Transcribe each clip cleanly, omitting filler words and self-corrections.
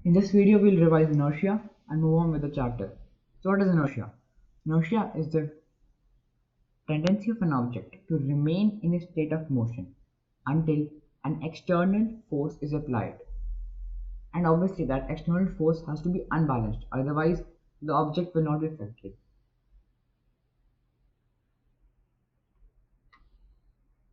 In this video, we'll revise inertia and move on with the chapter. So what is inertia? Inertia is the tendency of an object to remain in a state of motion until an external force is applied. And obviously that external force has to be unbalanced, otherwise the object will not be affected.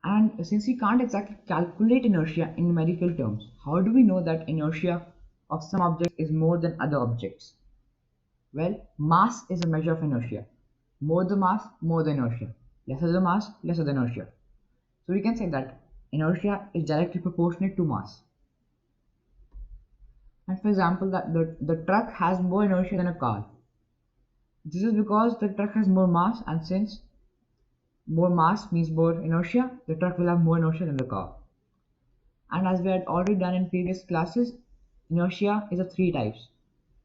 And since we can't exactly calculate inertia in numerical terms, how do we know that inertia of some object is more than other objects? Well, mass is a measure of inertia. More the mass, more the inertia. Lesser the mass, lesser the inertia. So we can say that inertia is directly proportionate to mass. And for example, that the truck has more inertia than a car. This is because the truck has more mass, and since more mass means more inertia, the truck will have more inertia than the car. And as we had already done in previous classes, inertia is of three types: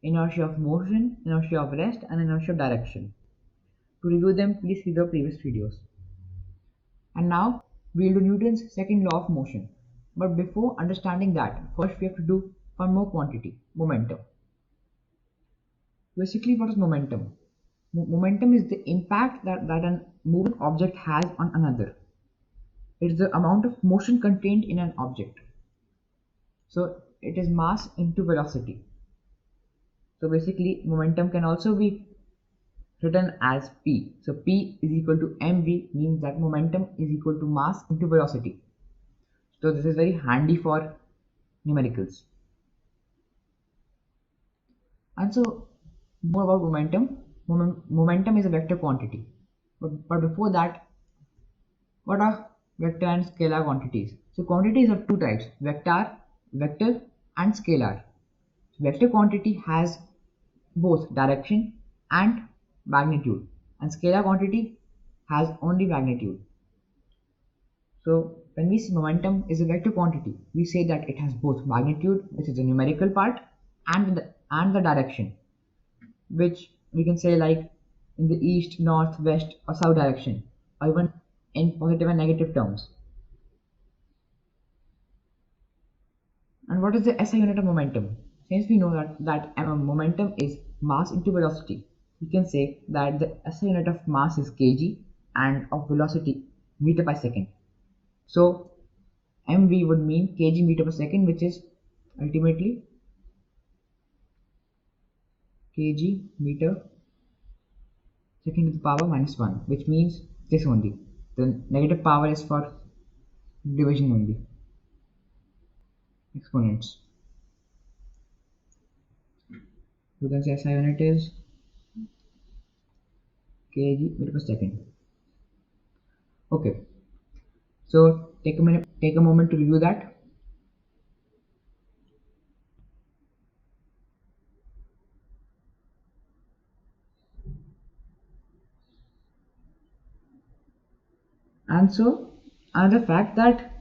inertia of motion, inertia of rest, and inertia of direction. To review them, please see the previous videos. And now we'll do Newton's second law of motion. But before understanding that, first we have to do one more quantity: momentum. Basically, what is momentum? Momentum is the impact that a moving object has on another. It is the amount of motion contained in an object. So it is mass into velocity. So basically, momentum can also be written as P. So P is equal to mv, means that momentum is equal to mass into velocity. So this is very handy for numericals. And so more about momentum. Momentum is a vector quantity. But before that, what are vector and scalar quantities? So quantities of two types: vector, and scalar. Vector quantity has both direction and magnitude, and scalar quantity has only magnitude. So when we say momentum is a vector quantity, we say that it has both magnitude, which is the numerical part, and the direction, which we can say like in the east, north, west, or south direction, or even in positive and negative terms. And what is the SI unit of momentum? Since we know that momentum is mass into velocity, we can say that the SI unit of mass is kg and of velocity meter per second. So mv would mean kg meter per second, which is ultimately kg meter second to the power minus 1, which means this only. The negative power is for division only, exponents. You can say SI unit is kg meter per second. Okay, so take a moment to review that. And so another fact, that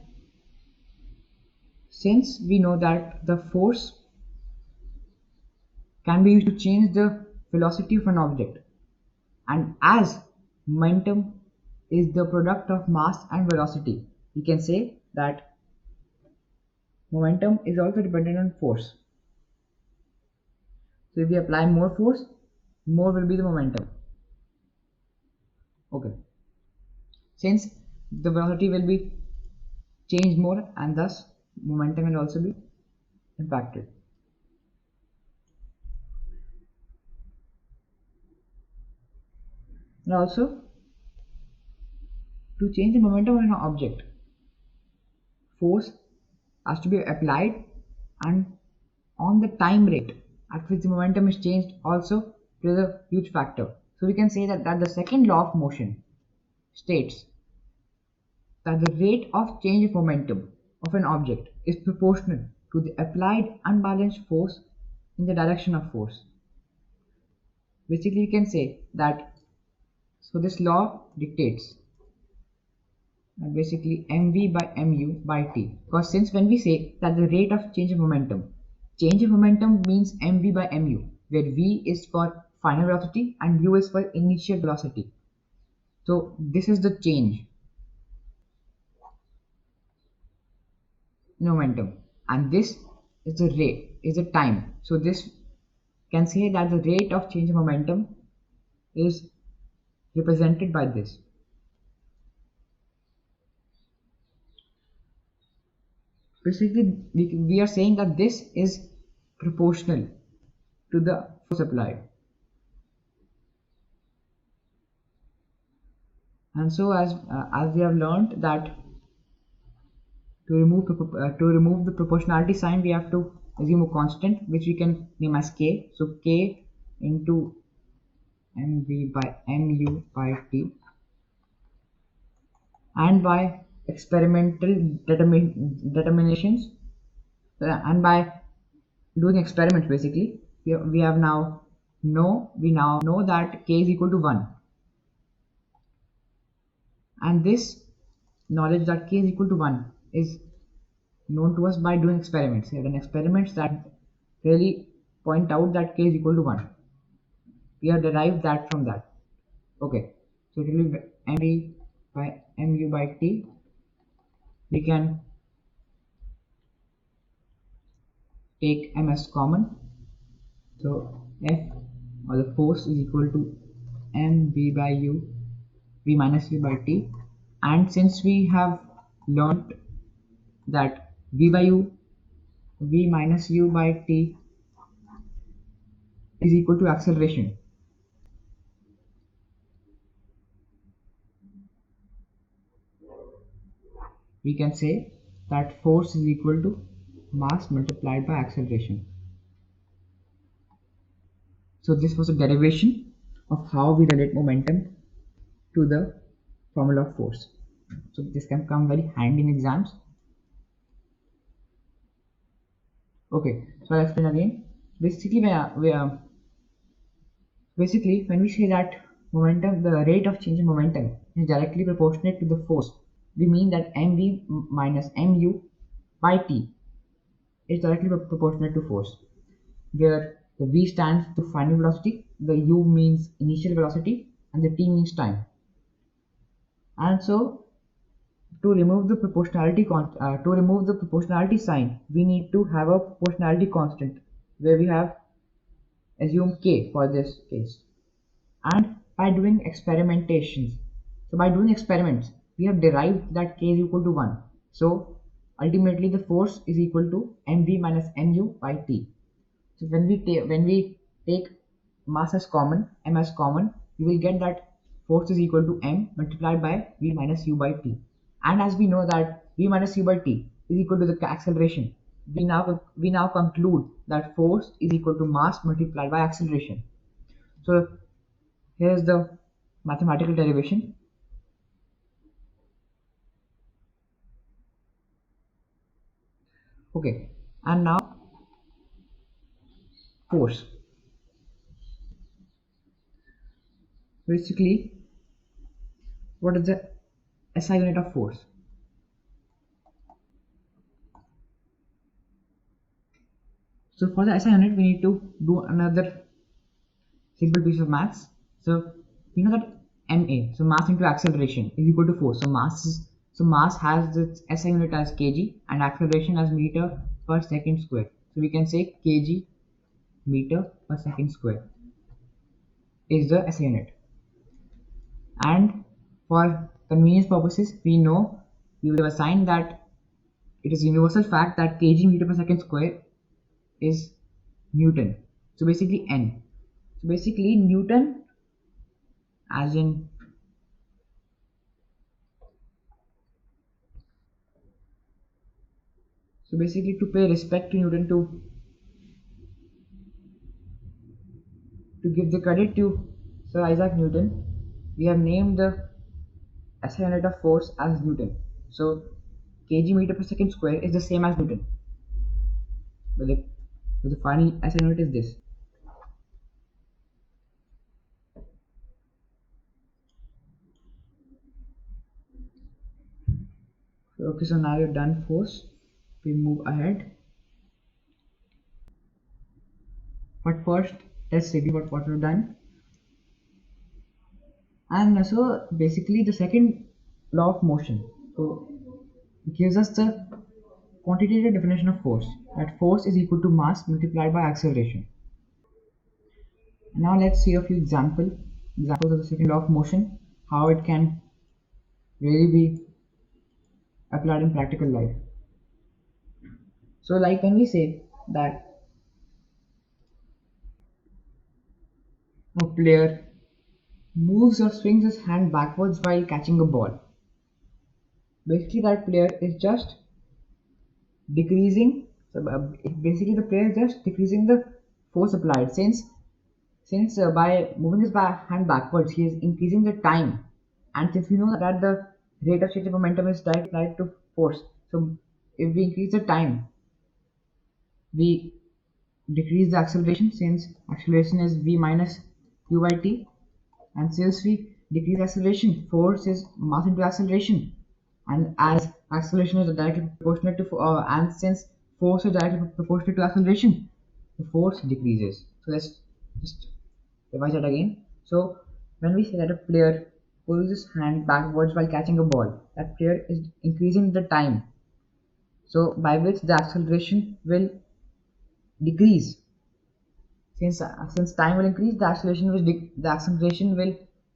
since we know that the force can be used to change the velocity of an object, and as momentum is the product of mass and velocity, we can say that momentum is also dependent on force. So if we apply more force, more will be the momentum. Okay, since the velocity will be changed more, and thus momentum will also be impacted. And also, to change the momentum of an object, force has to be applied, and on the time rate at which the momentum is changed also plays a huge factor. So we can say that the second law of motion states that the rate of change of momentum of an object is proportional to the applied unbalanced force in the direction of force. Basically, we can say that, so this law dictates basically mv by mu by t, because since when we say that the rate of change of momentum means mv by mu, where v is for final velocity and u is for initial velocity. So this is the change in momentum, and this is the rate is the time. So this can say that the rate of change of momentum is represented by this. Basically, we are saying that this is proportional to the force applied. And so as we have learned that to remove the proportionality sign, we have to assume a constant which we can name as k. So k into mv by mu by t, and by experimental determinations, and by doing experiments, basically we have now we now know that k is equal to 1, and this knowledge that k is equal to 1 is known to us by doing experiments. We have done experiments that really point out that k is equal to 1. We have derived that from that. Okay, so it will be mv by mu by t. We can take m as common, so F, or the force, is equal to mv by u, v minus u by t. And since we have learnt that v by u, v minus u by t is equal to acceleration, we can say that force is equal to mass multiplied by acceleration. So this was a derivation of how we relate momentum to the formula of force. So this can come very handy in exams. Okay, so I'll explain again. Basically when we say that momentum, the rate of change in momentum is directly proportionate to the force, we mean that mv minus mu by t is directly proportionate to force, where the v stands for final velocity, the u means initial velocity, and the t means time. And so to remove the proportionality sign, we need to have a proportionality constant where we have assumed k for this case. And by doing experimentations, so by doing experiments, we have derived that k is equal to 1. So ultimately the force is equal to mv minus mu by t. So when we take mass as common, m as common, we will get that force is equal to m multiplied by v minus u by t. And as we know that v minus u by t is equal to the acceleration, we now conclude that force is equal to mass multiplied by acceleration. So here is the mathematical derivation. Okay, and now force. Basically, what is the SI unit of force? So for the SI unit, we need to do another simple piece of maths. So you know that ma, so mass into acceleration, is equal to force. So mass has its SI unit as kg and acceleration as meter per second square. So we can say kg meter per second square is the SI unit. And for convenience purposes, we know we will assign that it is a universal fact that kg meter per second square is Newton. So basically N. So basically Newton, as in so basically to pay respect to Newton, to give the credit to Sir Isaac Newton, we have named the SI unit of force as Newton. So kg meter per second square is the same as Newton, but the final SI unit is this. Okay, so now we've done force. We move ahead. But first, let's review what we've done. And so basically the second law of motion, so it gives us the quantitative definition of force, that force is equal to mass multiplied by acceleration. Now let's see a few examples of the second law of motion, how it can really be applied in practical life. So like when we say that a player moves or swings his hand backwards while catching a ball, basically that player is just decreasing, basically the player is just decreasing the force applied, since by moving his hand backwards he is increasing the time, and since we know that the rate of change of momentum is directly applied to force, so if we increase the time we decrease the acceleration, since acceleration is v minus u by t, and since we decrease acceleration, force is mass into acceleration, and as acceleration is directly proportional to and since force is directly proportional to acceleration, the force decreases. So let's just revise that again. So when we say that a player pulls his hand backwards while catching a ball, that player is increasing the time, so by which the acceleration will decrease. Since time will increase, the acceleration will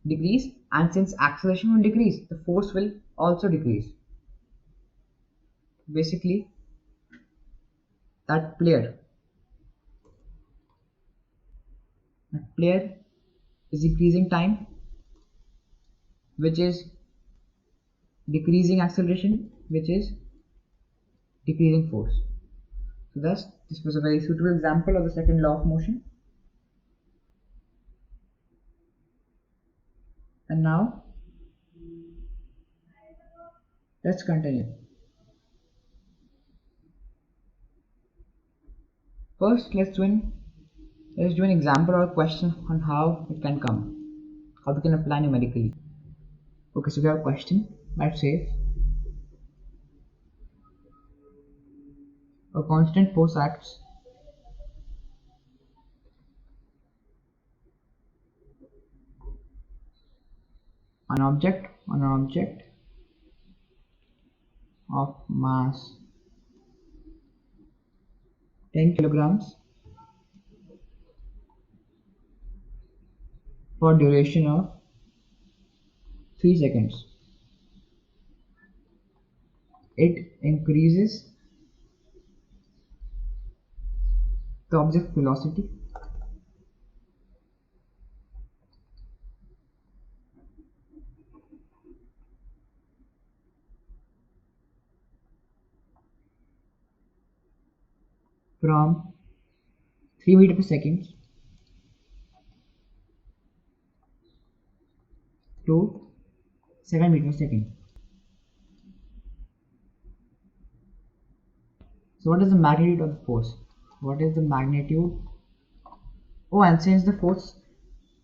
decrease, and since acceleration will decrease, the force will also decrease. Basically, that player is increasing time, which is decreasing acceleration, which is decreasing force. So thus, this was a very suitable example of the second law of motion. And now, let's continue. First, let's do an example or a question on how it can come, how we can apply numerically. Okay, so we have a question that says a constant force acts on an object of mass 10 kilograms for duration of 3 seconds. It increases the object velocity from 3 meters per second to 7 meters per second. So what is the magnitude of the force? What is the magnitude? Oh, and since the force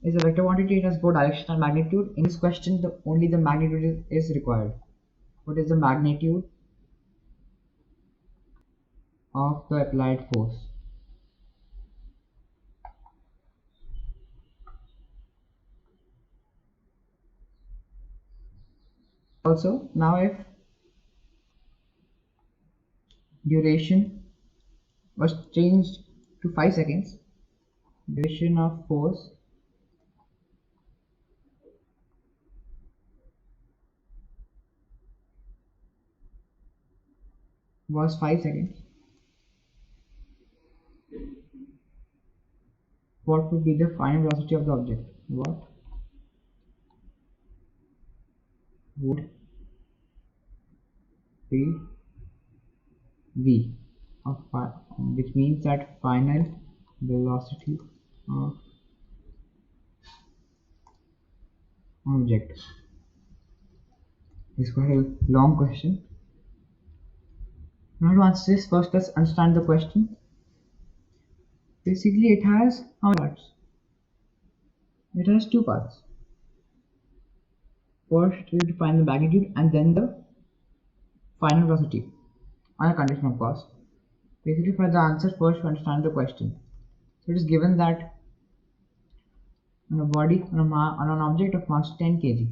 is a vector quantity, it has both direction and magnitude. In this question, only the magnitude is required. What is the magnitude of the applied force? Also, now if duration was changed to 5 seconds, duration of force was 5 seconds, what would be the final velocity of the object? What would be v of which means that final velocity of object? It's quite a long question. Now to answer this, first let's understand the question. Basically, it has how many parts? It has 2 parts. First, we have to find the magnitude and then the final velocity, on a condition of course. Basically, for the answer, first we understand the question. So it is given that on an object of mass 10 kg,